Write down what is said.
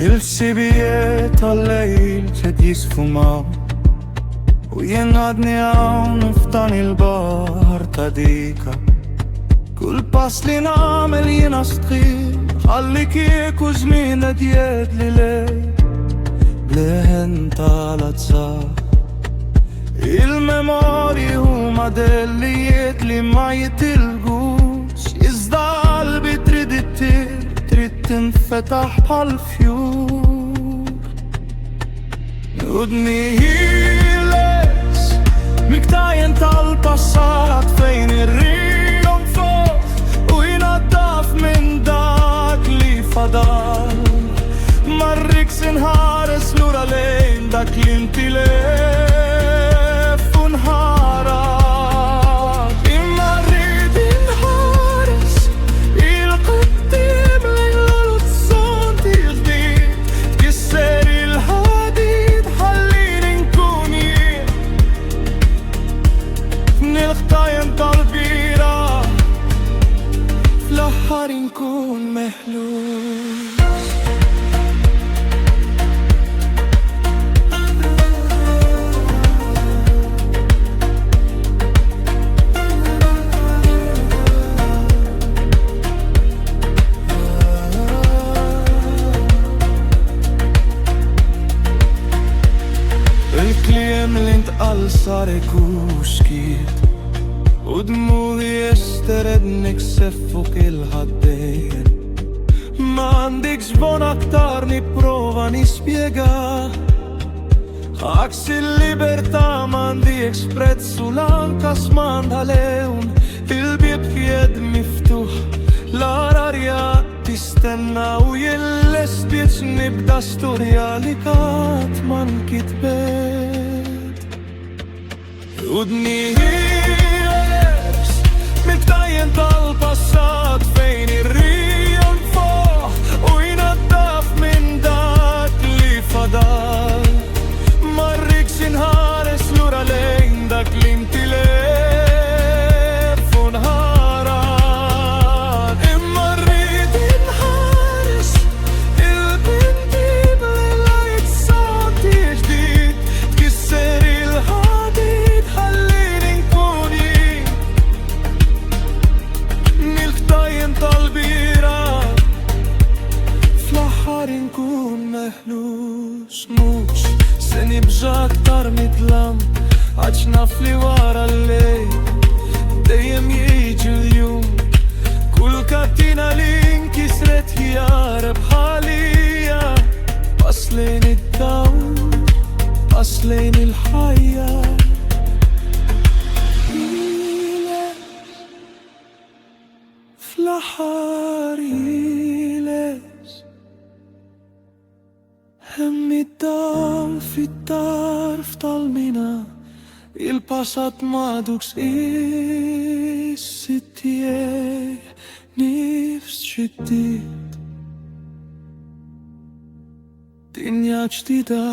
Il-sibijiet tal-lejl ċed jisfumaw u jien għadni hawn f'dan il-baħar ta' dika. Kull pass li nagħmel jiena stħil ħalli kieku żmien qed jedli lej bleħen tal-azzar. Il-memorji huma dellijiet li ma jitilgux, iżda qalbi trid ittir, trid tinfetaħ bħal-fjur. Nudni ħieles miktajjen tal-passat fejn irrijom fuq u jinaddaf minn dak li fadal. Marrik sinħares lura lejn dak li inti lef u nħarak. Imma rrid inħares il-qudiem lejn l-orizzonti ġdid, tkisser il-ħadid ħallini nkun jien f'nil-ħtajjem tal-bira, fl-aħħar inkun meħlus. Il-kliem li ntqal sar ikuxkiet u dmugħi jestered niksef fuq il-ħaddejjen. M'għandikx bon aktar nipprova nispjega, għaks il-libertà m'għandix prezzu lanqas m'għandha lewn. Il-bieb qiegħed miftuħ, l-ararja tistenna u jillest biex nibda storja li qatt ma nkitbet. Udni ħieles miktajjen tal-passat fejn irrijom fuq u jinaddaf minn dak li fadal. Marrik sinħares lura lejn dak li inti lef u nħarak. Imma rrid inħares il-bintib l-orizzonti ġdid, tkisser il-ħadid ħallini nkun jien nil-ħtajjem tal-bira, fl-aħħar inkun meħlus. Mhux se nibża aktar nitlam għax naf li wara l-lejl dejjem jiġi l-jum. Kull katina li nkisret jara bħalija, pass lejn id-dawl, pass lejn il-ħajja. Fl-aħħar ħieles hemm id-dawl fit-tarf tal-mina, il-passat m'għadux is-sittijej nifs ġdid, dinja ġdida.